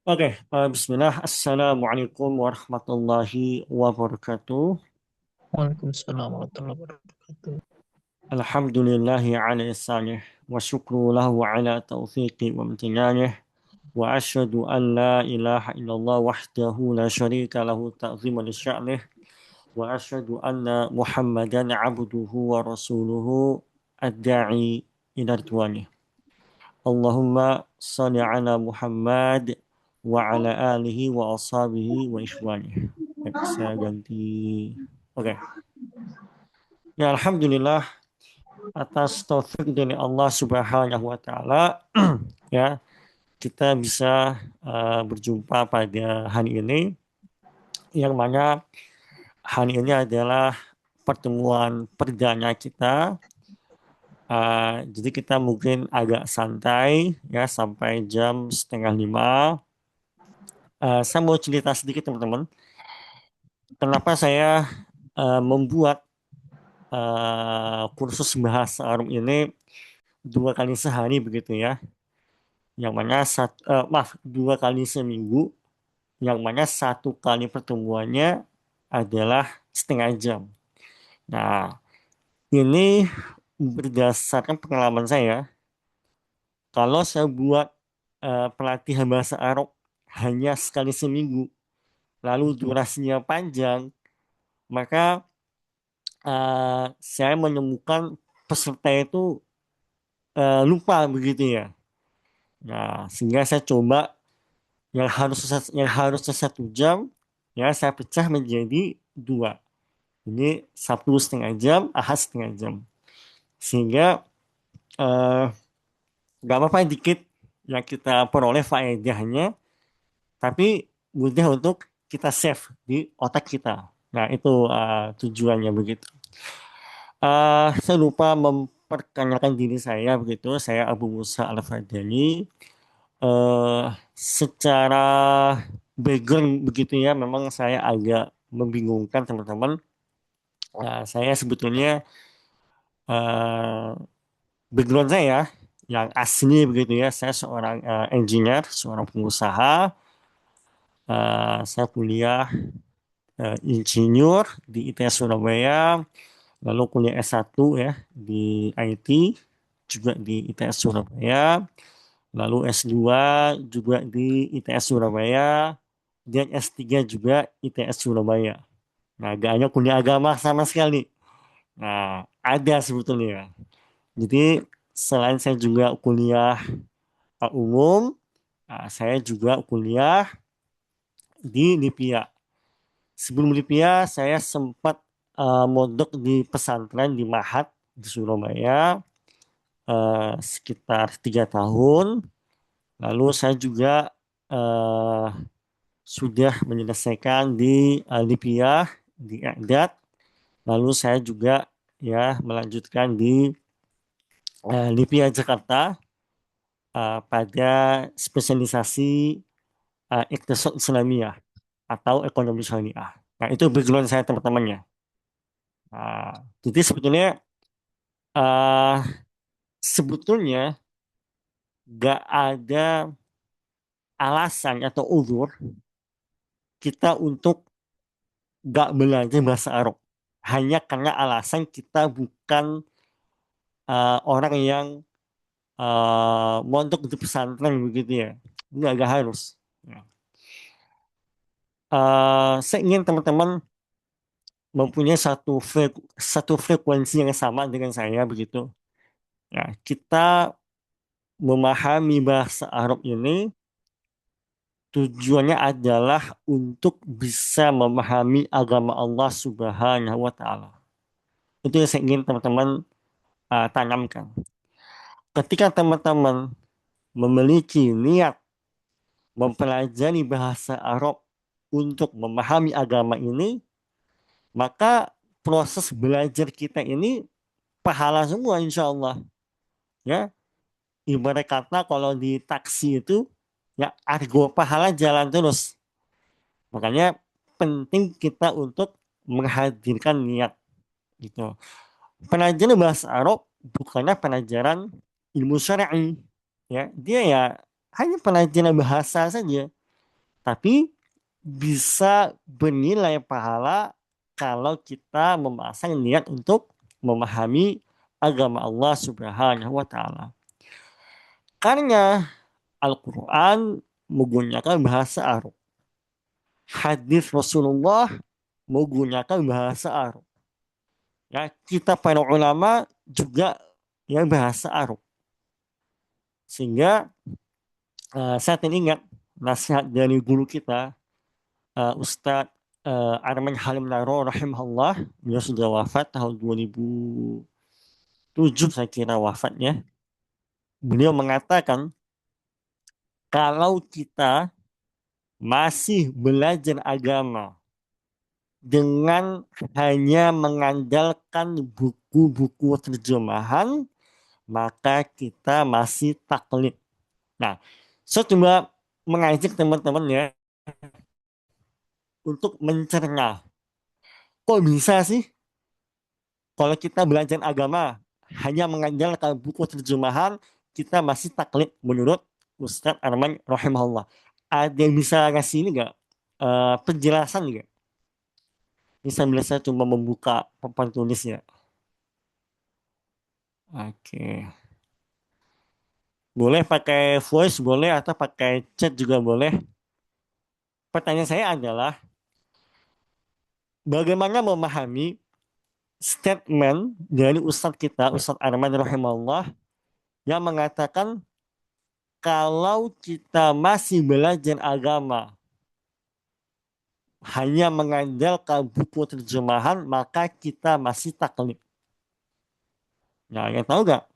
Oke, Bismillah. Assalamualaikum warahmatullahi wabarakatuh. Waalaikumsalam warahmatullahi wabarakatuh. Alhamdulillahi ala ihsanih wa syukru lahu ala taufiqi wa amtinanih wa asyhadu an la ilaha illallah wahdahu la syarika lahu ta'ziman li sya'nih wa asyhadu anna Muhammadan abduhu wa rasuluhu ad-da'i ila ridwanih. Allahumma salli ala Muhammad wa ala alihi wa ashabihi wa ikhwani. Baik, saya ganti. Oke. Ya, Alhamdulillah atas taufik dari Allah Subhanahu wa taala ya, kita bisa berjumpa pada hari ini yang mana hari ini adalah pertemuan perdana kita. Jadi kita mungkin agak santai ya sampai jam setengah lima. Saya mau cerita sedikit teman-teman. Kenapa saya membuat kursus bahasa Arab ini 2 kali sehari begitu ya. Yang mana maaf 2 kali seminggu. Yang mana 1 kali pertemuannya adalah setengah jam. Nah, ini berdasarkan pengalaman saya. Kalau saya buat pelatihan bahasa Arab hanya sekali seminggu, lalu durasinya panjang, maka saya menemukan peserta itu lupa begitu ya. Nah, sehingga saya coba yang harusnya 1 jam, ya saya pecah menjadi 2. Ini Sabtu setengah jam, Ahad setengah jam. Sehingga eh, nggak apa-apa dikit yang kita peroleh faedahnya, tapi mudah untuk kita save di otak kita. Nah, itu tujuannya begitu. Saya lupa memperkenalkan diri saya begitu. Saya Abu Musa Al-Fadhani. Eh, Secara background begitu ya, memang saya agak membingungkan teman-teman. Saya sebetulnya eh, background saya yang asli begitu ya. Saya seorang engineer, seorang pengusaha. Saya kuliah insinyur di ITS Surabaya, lalu kuliah S1 ya di IT juga di ITS Surabaya, lalu S2 juga di ITS Surabaya, dan S3 juga ITS Surabaya. Nah, gak hanya kuliah agama sama sekali. Nah, ada sebetulnya. Jadi, selain saya juga kuliah umum, saya juga kuliah di Lipia. Sebelum Lipia, saya sempat mondok di pesantren di Mahat di Surabaya sekitar 3 tahun. Lalu saya juga eh, sudah menyelesaikan di Lipia, di I'dad. Lalu saya juga ya melanjutkan di Lipia Jakarta pada spesialisasi Iqtisad Islamiyah atau ekonomi syariah. Nah, itu background saya teman-teman ya. Nah, jadi eh, sebetulnya gak ada alasan atau uzur kita untuk gak belajar bahasa Arab. Hanya karena alasan kita bukan orang yang mondok di pesantren begitu ya. Ini agak harus. Ya. Saya ingin teman-teman mempunyai satu frekuensi yang sama dengan saya begitu. Ya, kita memahami bahasa Arab ini tujuannya adalah untuk bisa memahami agama Allah Subhanahu wa taala. Itu yang saya ingin teman-teman tanamkan. Ketika teman-teman memiliki niat mempelajari bahasa Arab untuk memahami agama ini, maka proses belajar kita ini pahala semua insya Allah. Ya, ibarat kata kalau di taksi itu ya argo pahala jalan terus. Makanya penting kita untuk menghadirkan niat gitu. Pelajaran bahasa Arab bukanlah pelajaran ilmu syar'i, ya dia ya hanya pelajaran bahasa saja. Tapi bisa bernilai pahala kalau kita memasang niat untuk memahami agama Allah Subhanahu wa taala. Karena Al-Qur'an menggunakan bahasa Arab. Hadis Rasulullah menggunakan bahasa Arab. Ya, kita para ulama juga yang bahasa Arab. Sehingga saya teringat nasihat dari guru kita, Ustadz Arman Halim Naro rahimahullah. Beliau sudah wafat tahun 2007 saya kira wafatnya. Beliau mengatakan kalau kita masih belajar agama dengan hanya mengandalkan buku-buku terjemahan, maka kita masih taklid. Nah, saya coba mengajak teman-teman ya untuk mencerna. Kok bisa sih kalau kita belajar agama hanya mengandalkan buku terjemahan, kita masih taklid menurut Ustadz Arman rahimahullah. Ada yang bisa ngasih ini nggak? Penjelasan nggak? Ini sambil saya cuma membuka papan tulisnya. Oke. Boleh pakai voice, boleh, atau pakai chat juga boleh. Pertanyaan saya adalah, bagaimana memahami statement dari Ustadz kita, Ustadz Arman rahimahullah, yang mengatakan kalau kita masih belajar agama hanya mengandalkan buku terjemahan, maka kita masih taklid. Nah, yang tahu nggak?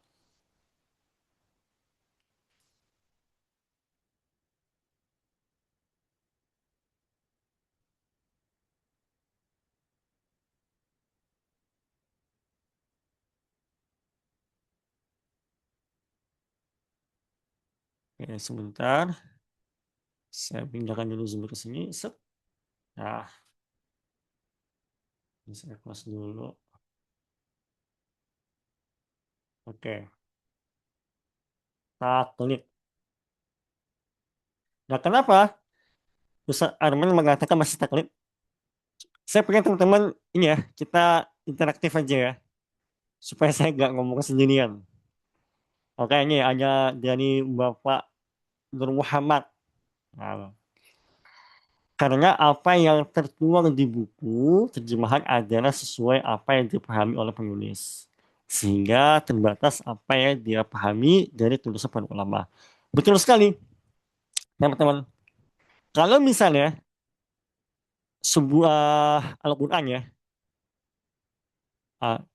Oke, sebentar. Saya pindahkan dulu Zoom ke sini. Set. Nah, ini saya close dulu. Oke, taklid. Nah, kenapa Ustaz Arman mengatakan masih taklid? Saya pengen teman-teman ini ya, kita interaktif aja ya, supaya saya nggak ngomong sendirian. Oke, ini ada dari Bapak Nur Muhammad. Nah, karena apa yang tertuang di buku terjemahan adalah sesuai apa yang dipahami oleh penulis. Sehingga terbatas apa yang dia pahami dari tulisan para ulama. Betul sekali, teman-teman. Kalau misalnya sebuah Al-Quran ya,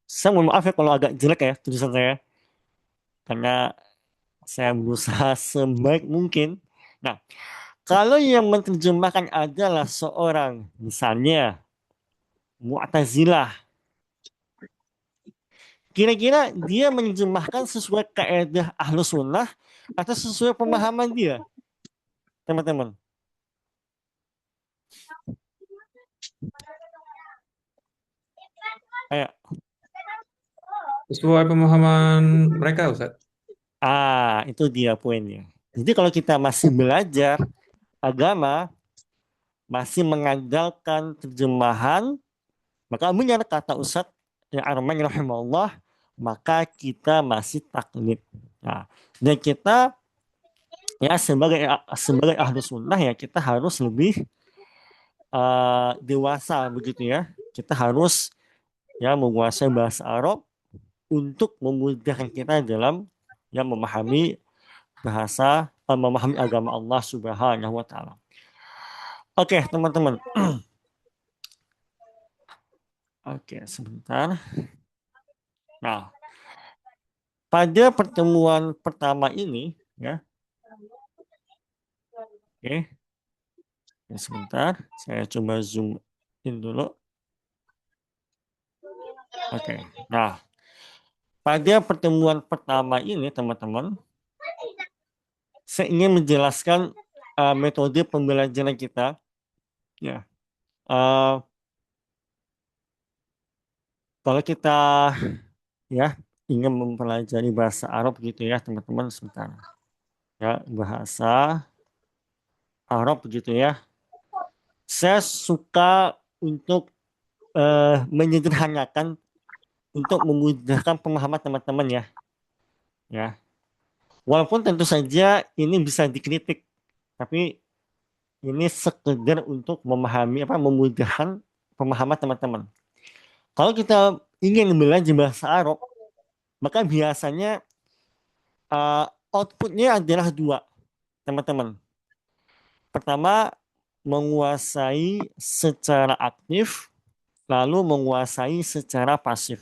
saya mohon maaf ya kalau agak jelek ya tulisan saya, karena saya berusaha sebaik mungkin. Nah, kalau yang menerjemahkan adalah seorang, misalnya, Mu'tazilah, kira-kira dia menerjemahkan sesuai kaidah ahlu sunnah atau sesuai pemahaman dia, teman-teman? Kayak, Sesuai pemahaman mereka, Ustaz. itu dia poinnya. Jadi kalau kita masih belajar agama, masih mengandalkan terjemahan, maka benar kata Ustadz yang Arman rahimahullah, maka kita masih taklid. Nah, dan kita ya sebagai ahlu sunnah ya kita harus lebih dewasa begitu ya. Kita harus ya menguasai bahasa Arab untuk memudahkan kita dalam ya memahami memahami agama Allah Subhanahu wa taala. Oke, teman-teman. Oke, sebentar. Nah, pada pertemuan pertama ini ya, oke, ya, sebentar, saya coba zoom in dulu. Oke, nah, pada pertemuan pertama ini, teman-teman, saya ingin menjelaskan metode pembelajaran kita. Ya, uh, kalau kita ya ingin mempelajari bahasa Arab gitu ya, teman-teman, sebentar. Ya, bahasa Arab gitu ya. Saya suka untuk menyederhanakan untuk memudahkan pemahaman teman-teman ya. Ya. Walaupun tentu saja ini bisa dikritik, tapi ini sekedar untuk memahami memudahkan pemahaman teman-teman. Kalau kita ingin belajar bahasa Arab, maka biasanya uh, outputnya adalah dua, teman-teman. Pertama, menguasai secara aktif, lalu menguasai secara pasif.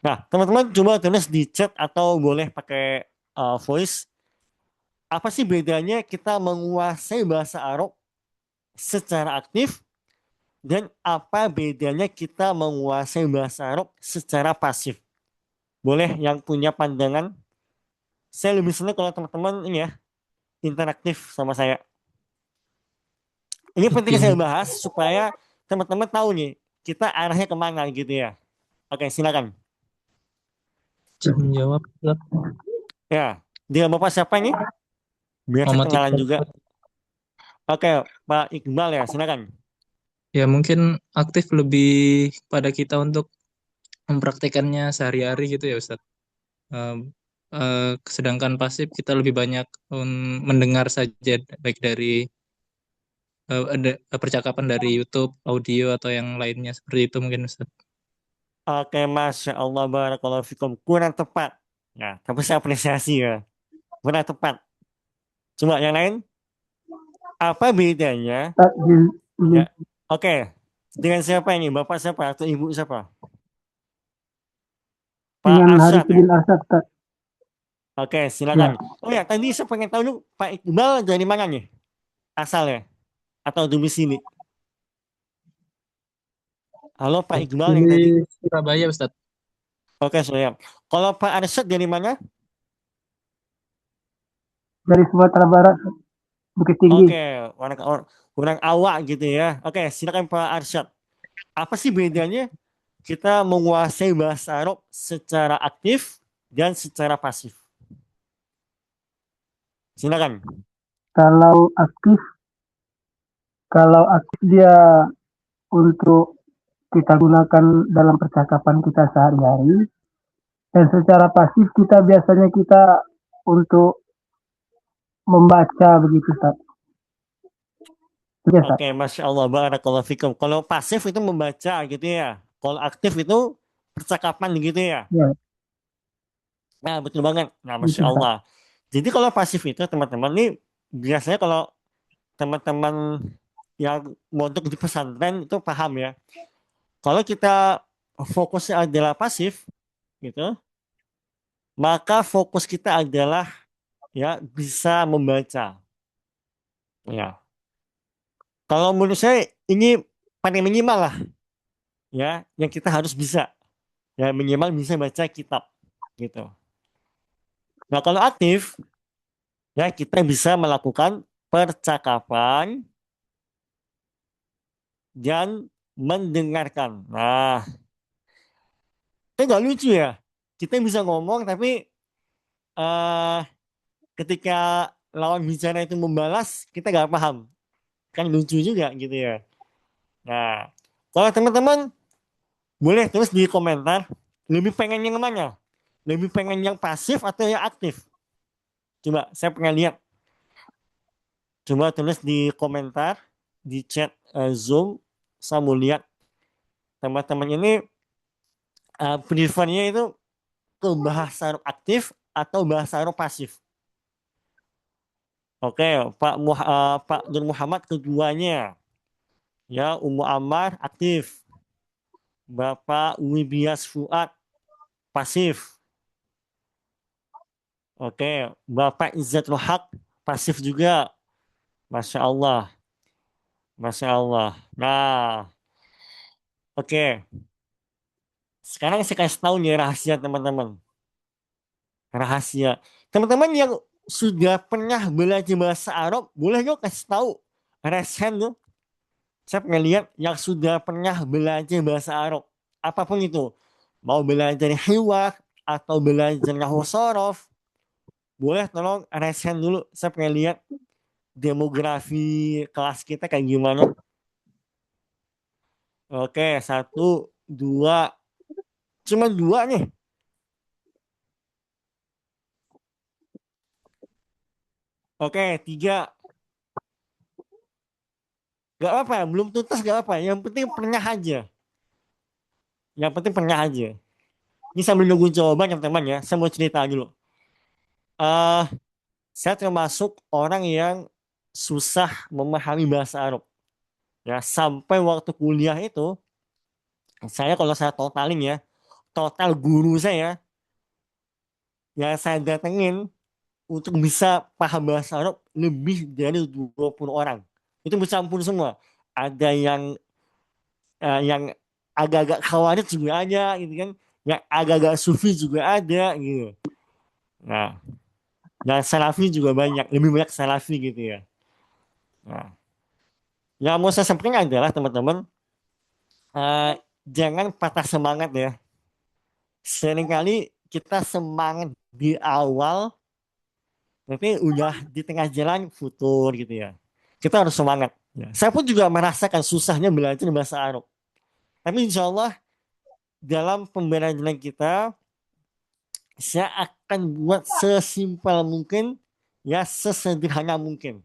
Nah, teman-teman coba tulis di chat atau boleh pakai voice. Apa sih bedanya kita menguasai bahasa Arab secara aktif dan apa bedanya kita menguasai bahasa Arab secara pasif? Boleh yang punya pandangan? Saya lebih senang kalau teman-teman ini ya interaktif sama saya. Ini penting Oke, saya bahas supaya teman-teman tahu nih kita arahnya kemana gitu ya. Oke, silakan. bisa menjawab Ustaz. Ya, dia Bapak siapa ini? Biar saya Muhammad kenalan Iqbal, juga. Ustaz. Oke, Pak Iqbal ya, silakan. Ya mungkin aktif lebih pada kita untuk mempraktekannya sehari-hari gitu ya Ustaz. Eh, Sedangkan pasif kita lebih banyak mendengar saja baik dari ada percakapan dari YouTube, audio atau yang lainnya seperti itu mungkin Ustaz. Oke, Masya Allah, barakallahu fikum. Kurang tepat. Ya, tapi saya apresiasi ya. Kurang tepat. Cuma yang lain, apa bedanya? Ustaz, Ya, oke. Dengan siapa ini? Bapak siapa atau ibu siapa? Pak dengan Arsyad ya? Harifudin Arsyad, Ustaz. Oke, Ya, silakan. Oh ya, tadi saya pengen tahu dulu, Pak Iqbal dari mana nih? Asalnya? Atau domisili? Halo Pak Iqbal yang tadi. Di Surabaya Ustaz. Oke, saya. Kalau Pak Arsyad dari mana? dari Sumatera Barat, Bukit Tinggi. Oke, orang awak gitu ya. Oke, silakan Pak Arsyad. Apa sih bedanya kita menguasai bahasa Arab secara aktif dan secara pasif? Silakan. Kalau aktif, kalau aktif dia untuk kita gunakan dalam percakapan kita sehari-hari, dan secara pasif kita biasanya kita untuk membaca begitu, Ustaz. Iya, Ustaz. Oke, Masya Allah, barakallahu fikum. Kalau pasif itu membaca gitu ya. Kalau aktif itu percakapan gitu ya. Ya, Nah, betul banget. Nah, itu, Masya Ustaz. Allah. Jadi kalau pasif itu teman-teman ini biasanya kalau teman-teman yang mondok di pesantren itu paham ya. Kalau kita fokusnya adalah pasif gitu, maka fokus kita adalah ya bisa membaca. Ya. Kalau menurut saya ini paling minimal lah ya yang kita harus bisa. Ya minimal bisa baca kitab gitu. Nah, kalau aktif ya kita bisa melakukan percakapan dan mendengarkan. Nah, itu nggak lucu ya. Kita bisa ngomong tapi eh ketika lawan bicara itu membalas, kita nggak paham. Kan lucu juga gitu ya. Nah, kalau teman-teman boleh terus di komentar, lebih pengen yang mana? Lebih pengen yang pasif atau yang aktif? Coba, saya pengen lihat. Coba tulis di komentar, di chat Zoom, saya mau lihat teman-teman ini prefernya itu ke bahasa Arab aktif atau bahasa Arab pasif. Oke, Pak Nur Muhammad keduanya. Ya, Ummu Ammar aktif. Bapak Wibias Fuad pasif. Oke, Bapak Izzatul Haq pasif juga. Masya Allah. Masya Allah. Nah, oke. Sekarang saya kasih tahu nih rahasia teman-teman. Rahasia. Teman-teman yang sudah pernah belajar bahasa Arab, boleh yuk kasih tahu. Raise hand yuk. Saya pengen lihat yang sudah pernah belajar bahasa Arab. Apapun itu. Mau belajar hiwar atau belajar nahwu sorof. Boleh tolong raise hand dulu. Saya pengen lihat demografi kelas kita kayak gimana? Oke, 1, 2, cuma 2 nih. Oke, 3. Gak apa, belum tuntas gak apa. Yang penting pernah aja. Yang penting pernah aja. Ini sambil nunggu jawaban teman-teman ya. Saya mau cerita dulu. eh saya termasuk orang yang susah memahami bahasa Arab. Ya, sampai waktu kuliah itu, kalau saya totalin ya, total guru saya yang saya datengin untuk bisa paham bahasa Arab lebih dari 20 orang. Itu bercampur semua. Ada yang agak-agak khawarij juga ada gitu kan. Yang agak-agak sufi juga ada gitu. Nah, dan salafi juga banyak, lebih banyak salafi gitu ya. Nah, yang mau saya sampaikan adalah teman-teman, eh, jangan patah semangat ya. Seringkali kita semangat di awal, tapi udah di tengah jalan futur gitu ya. Kita harus semangat. Ya. Saya pun juga merasakan susahnya belajar bahasa Arab. Tapi insya Allah dalam pembelajaran kita, saya akan buat sesimpel mungkin, ya sesederhana mungkin.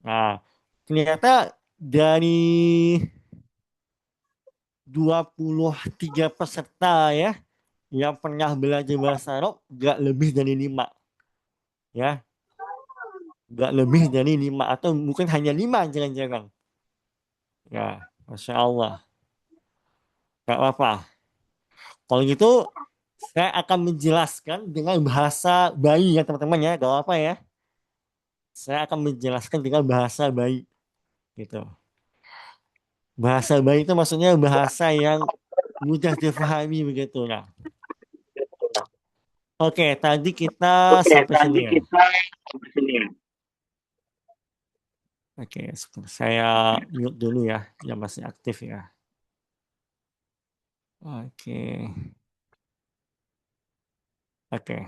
Nah, ternyata dari 23 peserta ya, yang pernah belajar bahasa Arab, gak lebih dari 5. Ya, gak lebih dari 5 atau mungkin hanya 5 jangan-jangan. Ya, Masya Allah. Gak apa-apa. Kalau gitu, saya akan menjelaskan dengan bahasa bayi ya teman-teman ya. Gak apa-apa ya. Saya akan menjelaskan dengan bahasa bayi. Gitu. Bahasa bayi itu maksudnya bahasa yang mudah difahami begitu. Nah, oke, tadi kita sampai sini ya. Oke, saya mute dulu ya, yang masih aktif ya. Oke, oke.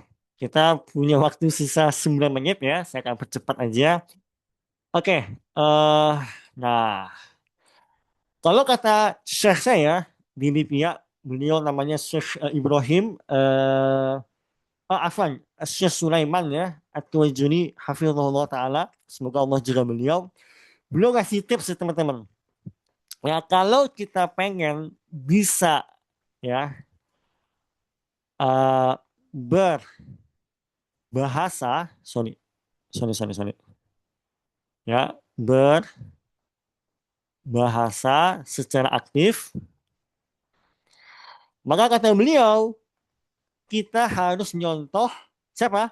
Kita punya waktu sisa 9 menit ya, saya akan percepat aja. Oke, nah, kalau kata Syekh saya di Libya, beliau namanya Syekh Ibrahim, Afwan, Syekh Sulaiman ya, At-Tuwaijuni, Hafizahullah Ta'ala, semoga Allah jaga beliau. Beliau ngasih tips ya teman-teman. Ya, kalau kita pengen bisa ya eh, berbahasa, sorry, ya berbahasa secara aktif, maka kata beliau kita harus nyontoh siapa?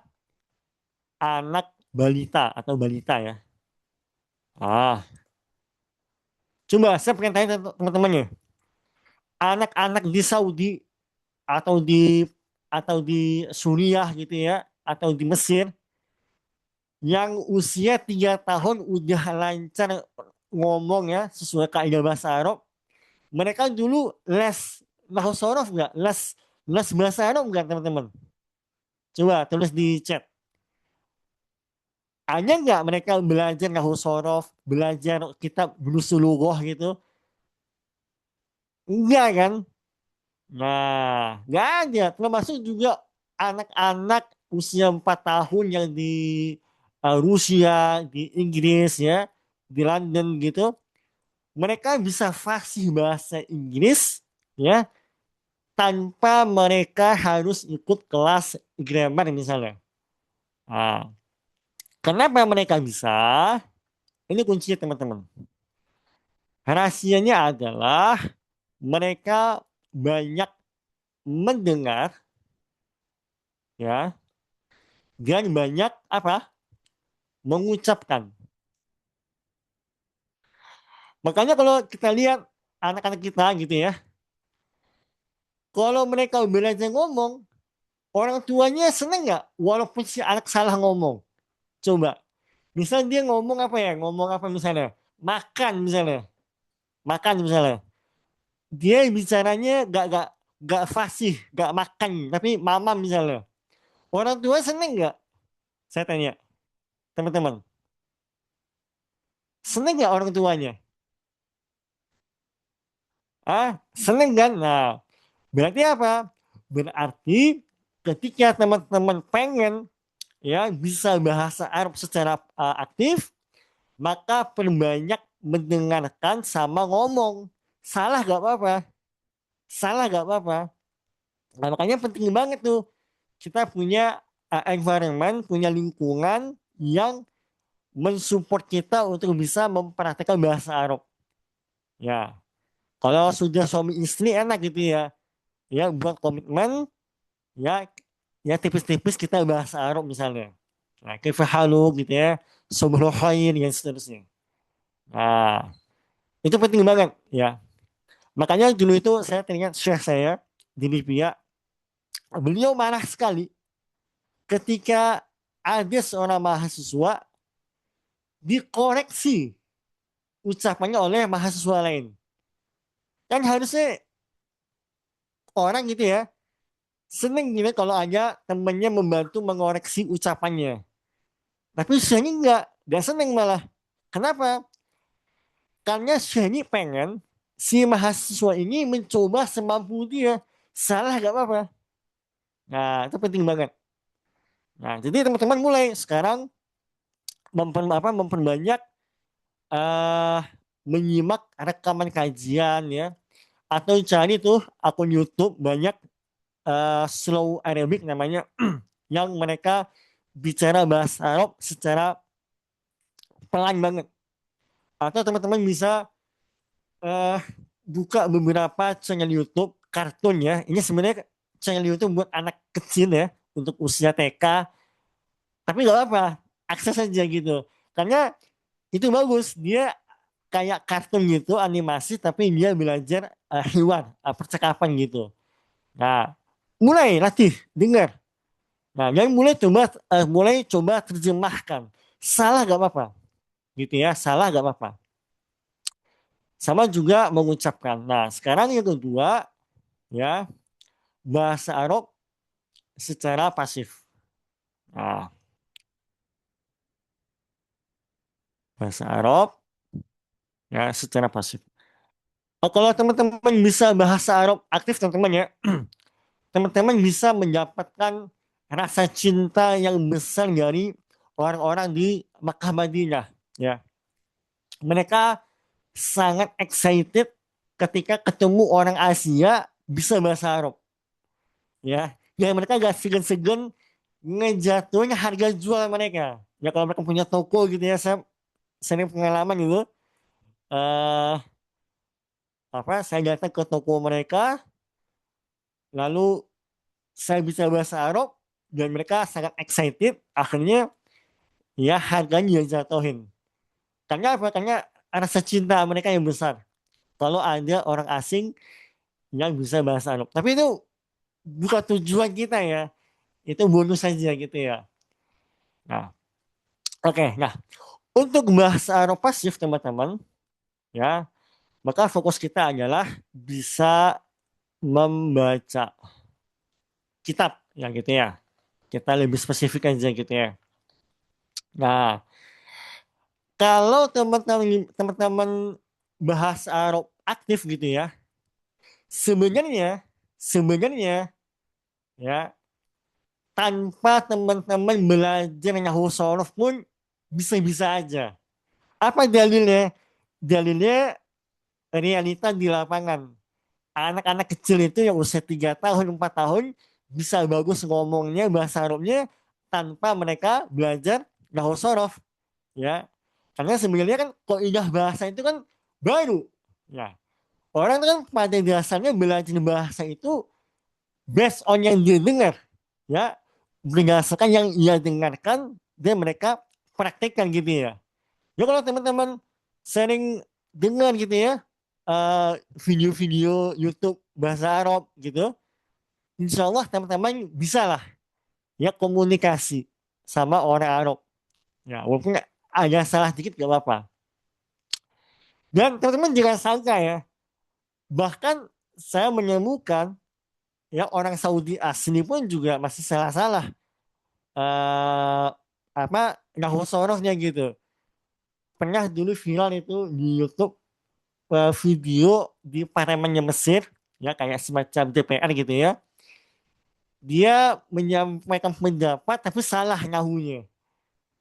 Anak balita atau balita ya. Coba saya pengen tanya teman-temannya, anak-anak di Saudi atau di Suriah gitu ya, atau di Mesir yang usia 3 tahun udah lancar ngomong ya sesuai kaidah bahasa Arab, mereka dulu les nahwu sorof nggak? Les bahasa Arab nggak teman-teman? Coba tulis di chat. Ada nggak mereka belajar nahwu sorof, belajar kitab Nusulughah gitu? Enggak kan? Nah, nggak ada. Termasuk juga anak-anak usia 4 tahun yang di Rusia, di Inggris ya, di London gitu, mereka bisa fasih bahasa Inggris ya tanpa mereka harus ikut kelas grammar misalnya. Nah, kenapa mereka bisa? Ini kuncinya teman-teman. Rahasianya adalah mereka banyak mendengar ya dan banyak apa? Mengucapkan. Makanya kalau kita lihat anak-anak kita gitu ya, kalau mereka belajar ngomong, orang tuanya seneng nggak? Walaupun si anak salah ngomong. Coba, misal dia ngomong apa ya? Ngomong apa misalnya? Makan misalnya. Makan misalnya. Dia bicaranya gak fasih, gak makan, tapi mama misalnya. Orang tua seneng nggak? Saya tanya, teman-teman. Seneng nggak orang tuanya? Seneng kan? Nah, berarti apa? Berarti ketika teman-teman pengen ya bisa bahasa Arab secara aktif, maka perbanyak mendengarkan sama ngomong. Salah gak apa-apa. Salah gak apa-apa. Nah, makanya penting banget tuh kita punya environment, punya lingkungan yang mensupport kita untuk bisa mempraktekkan bahasa Arab. Ya, kalau sudah suami istri enak gitu ya. Ya, buat komitmen, ya, ya tipis-tipis kita bahasa Arab misalnya. Nah, kaifa haluk gitu ya. Subhanallah khair dan seterusnya. Nah, itu penting banget ya. Makanya dulu itu saya teringat syekh saya di Libya, beliau marah sekali ketika ada seorang mahasiswa dikoreksi ucapannya oleh mahasiswa lain. Kan harusnya orang gitu ya, seneng gitu kalau ada temennya membantu mengoreksi ucapannya. Tapi saya enggak seneng malah. Kenapa? Karena saya ini pengen si mahasiswa ini mencoba semampu dia. Salah gak apa-apa. Nah, itu penting banget. Nah, jadi teman-teman mulai sekarang memperbanyak eh menyimak rekaman kajian ya, atau cari tuh akun YouTube banyak slow Arabic namanya yang mereka bicara bahasa Arab secara pelan banget. Atau teman-teman bisa eh buka beberapa channel YouTube kartun ya. Ini sebenarnya channel YouTube buat anak kecil ya, untuk usia TK. Tapi nggak apa-apa, akses aja gitu. Karena itu bagus, dia kayak kartun gitu, animasi, tapi dia belajar hewan, percakapan gitu. Nah, mulai latih, dengar. Nah, dan mulai coba terjemahkan. Salah gak apa-apa, gitu ya. Salah gak apa-apa. Sama juga mengucapkan. Nah, sekarang yang kedua, ya, bahasa Arab secara pasif. Nah, bahasa Arab ya secara pasif. Kalau teman-teman bisa bahasa Arab aktif, teman-teman ya, teman-teman bisa mendapatkan rasa cinta yang besar dari orang-orang di Makkah Madinah ya. Mereka sangat excited ketika ketemu orang Asia bisa bahasa Arab ya. Ya mereka gak segan-segan ngejatuhin harga jual mereka. Ya kalau mereka punya toko gitu ya, saya sering pengalaman gitu. eh saya datang ke toko mereka, lalu saya bisa bahasa Arab dan mereka sangat excited, akhirnya ya harganya jatuhin. Karena apa? Karena rasa cinta mereka yang besar kalau ada orang asing yang bisa bahasa Arab. Tapi itu bukan tujuan kita ya, itu bonus saja gitu ya. Nah, oke. Nah, untuk bahasa Arab pasif teman-teman ya, maka fokus kita adalah bisa membaca kitab ya gitu ya. Kita lebih spesifik aja gitu ya. Nah, kalau teman-teman bahasa Arab aktif gitu ya, sebenarnya ya, tanpa teman-teman belajar nahwu shorof pun bisa-bisa aja. Apa dalilnya? Dalilnya realita di lapangan. Anak-anak kecil itu yang usia 3 tahun, 4 tahun bisa bagus ngomongnya bahasa Arabnya tanpa mereka belajar nahwu shorof ya. Karena sebenarnya kan kaidah bahasa itu kan baru. Ya, orang kan pada dasarnya belajar bahasa itu based on yang dia dengar, ya, berdasarkan yang ia dengarkan dan mereka praktekkan gitu ya. Ya kalau teman-teman sering dengar gitu ya video-video YouTube bahasa Arab gitu, insya Allah teman-teman bisa lah ya komunikasi sama orang Arab. Ya walaupun ada salah dikit gak apa-apa. Dan teman-teman jangan sangka ya, bahkan saya menemukan ya orang Saudi asli pun juga masih salah-salah nahwu sorohnya gitu. pernah dulu viral itu di YouTube video di parlemennya Mesir, ya kayak semacam DPR gitu ya. Dia menyampaikan pendapat tapi salah nahunya.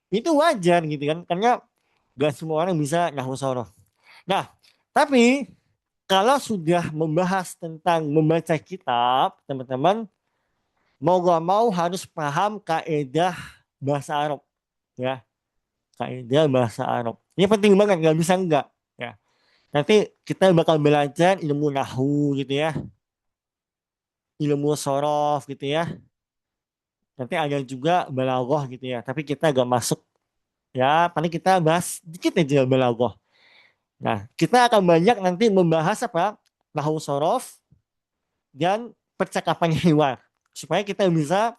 Itu wajar gitu kan, karena gak semua orang bisa nahu sorof. Nah, tapi kalau sudah membahas tentang membaca kitab, teman-teman mau gak mau harus paham kaidah bahasa Arab, ya. Kaidah bahasa Arab. Ini penting banget, nggak bisa enggak. Ya. Nanti kita bakal belajar ilmu nahu gitu ya, ilmu sorof gitu ya. Nanti ada juga balaghah gitu ya. Tapi kita agak masuk ya, paling kita bahas dikit aja balaghah. Nah, kita akan banyak nanti membahas apa? Nahu sorof dan percakapan hewan. Supaya kita bisa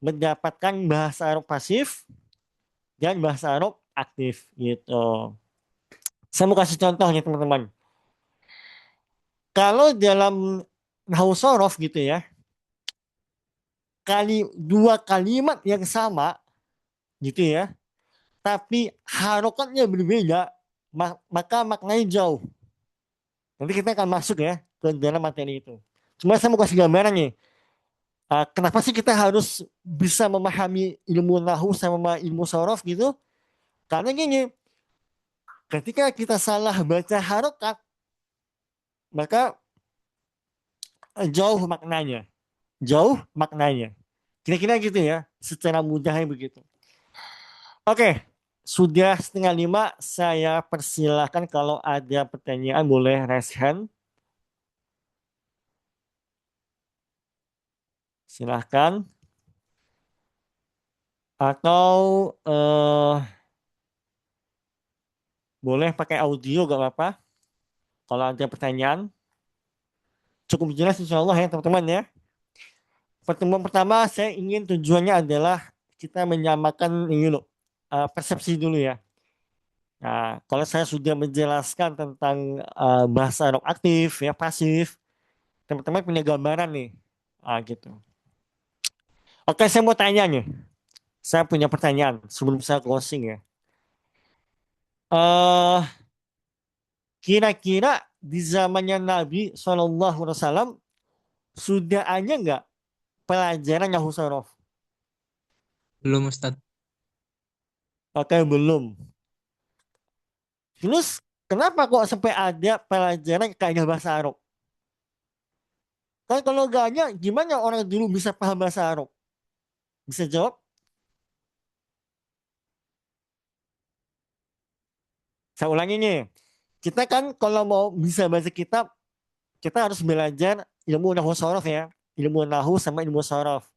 mendapatkan bahasa Arab pasif dan bahasa Arab aktif gitu. Saya mau kasih contoh nih teman-teman. Kalau dalam nahu sorof gitu ya, dua kalimat yang sama gitu ya, tapi harokatnya berbeda, maka maknanya jauh. Nanti kita akan masuk ya ke dalam materi itu. Cuma saya mau kasih gambaran nih. Kenapa sih kita harus bisa memahami ilmu nahu sama ilmu sorof gitu? Karena gini, ketika kita salah baca harokat, maka jauh maknanya. Jauh maknanya. Kira-kira gitu ya, secara mudahnya begitu. Oke, sudah 4:30, saya persilahkan kalau ada pertanyaan boleh raise hand. Silahkan. Atau boleh pakai audio gak apa-apa. Kalau ada pertanyaan. Cukup jelas insya Allah ya teman-teman ya. Pertemuan pertama saya ingin tujuannya adalah kita menyamakan ini loh, persepsi dulu ya. Nah, kalau saya sudah menjelaskan tentang bahasa Arab aktif ya pasif, teman-teman punya gambaran nih. Gitu. Oke, saya mau tanya nih. Saya punya pertanyaan sebelum saya closing ya. eh Kira-kira di zamannya Nabi SAW sudah ada nggak pelajaran Nahwu Sorof? Belum Ustadz. Oke, belum. Terus kenapa kok sampai ada pelajaran kaidah bahasa Arab? Kan kalau nggak ada, gimana orang dulu bisa paham bahasa Arab? Bisa jawab? Saya ulangi nih. Kita kan kalau mau bisa baca kitab, kita harus belajar ilmu Nahwu Sorof ya. Ilmu Nahwu sama ilmu Sorof.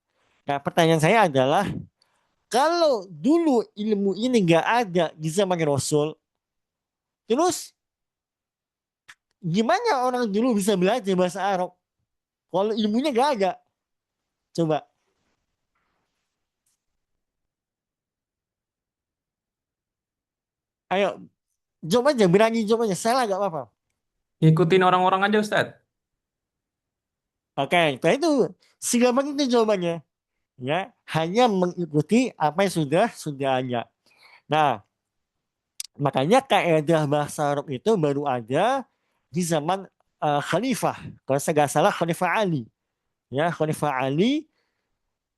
Nah, pertanyaan saya adalah, kalau dulu ilmu ini nggak ada di zaman Rasul, terus gimana orang dulu bisa belajar bahasa Arab? Kalau ilmunya nggak ada, coba. Ayo, jawab aja, berani jawab aja. Salah nggak apa-apa. Ngikutin orang-orang aja Ustadz. Oke, itu segampang itu jawabannya. Ya, hanya mengikuti apa yang sudah ada. Nah, makanya kaidah bahasa Arab itu baru ada di zaman Khalifah. Kalau saya nggak salah Khalifah Ali. Ya, Khalifah Ali,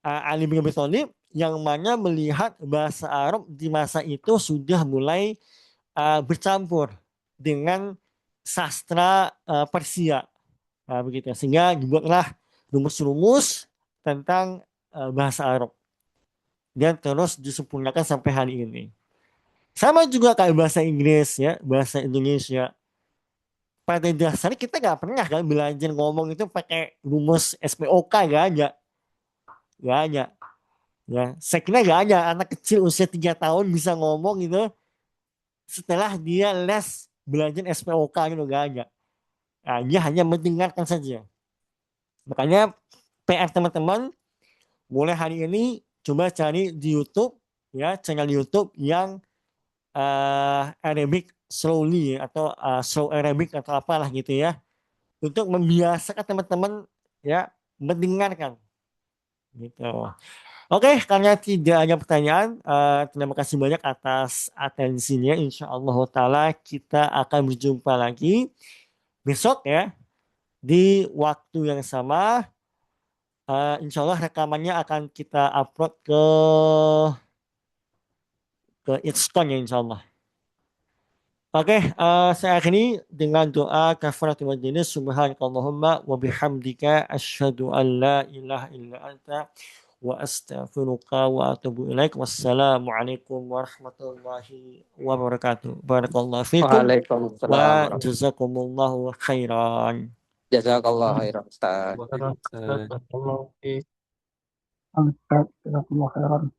Ali bin Abi Thalib, yang mana melihat bahasa Arab di masa itu sudah mulai bercampur dengan sastra Persia. Nah, begitu. Sehingga dibuatlah rumus-rumus tentang bahasa Arab dan terus disempurnakan sampai hari ini. Sama juga kayak bahasa Inggris ya, bahasa Indonesia. Pada dasarnya kita nggak pernah kan belajar ngomong itu pakai rumus SPOK, nggak ada, nggak ada. Ya, saya kira nggak ada anak kecil usia 3 tahun bisa ngomong gitu setelah dia les belajar SPOK gitu, nggak ada. Nah, dia hanya mendengarkan saja. Makanya PR teman-teman, mulai hari ini coba cari di YouTube ya, channel YouTube yang Arabic slowly atau slow Arabic atau apalah gitu ya, untuk membiasakan teman-teman ya mendengarkan gitu. Oke, karena tidak ada pertanyaan, terima kasih banyak atas atensinya. Insya Allah Ta'ala kita akan berjumpa lagi besok ya di waktu yang sama. Insya Allah rekamannya akan kita upload ke Itskon ya Insya Allah. Oke, saya akhiri dengan doa kafaratul majelis. Subhanakallahumma wa bihamdika asyhadu an la ilaha illa anta wa astaghfiruka wa atubu ilaik. Wassalamualaikum warahmatullahi wabarakatuh. Barakallahu fikum Waalaikumsalam wa warahmatullahi. jazakumullahu khairan. Jazakallah khairan Ustaz. Waalaikumsalam. Barakallahu fiik. Ustaz, jazakumullah khairan.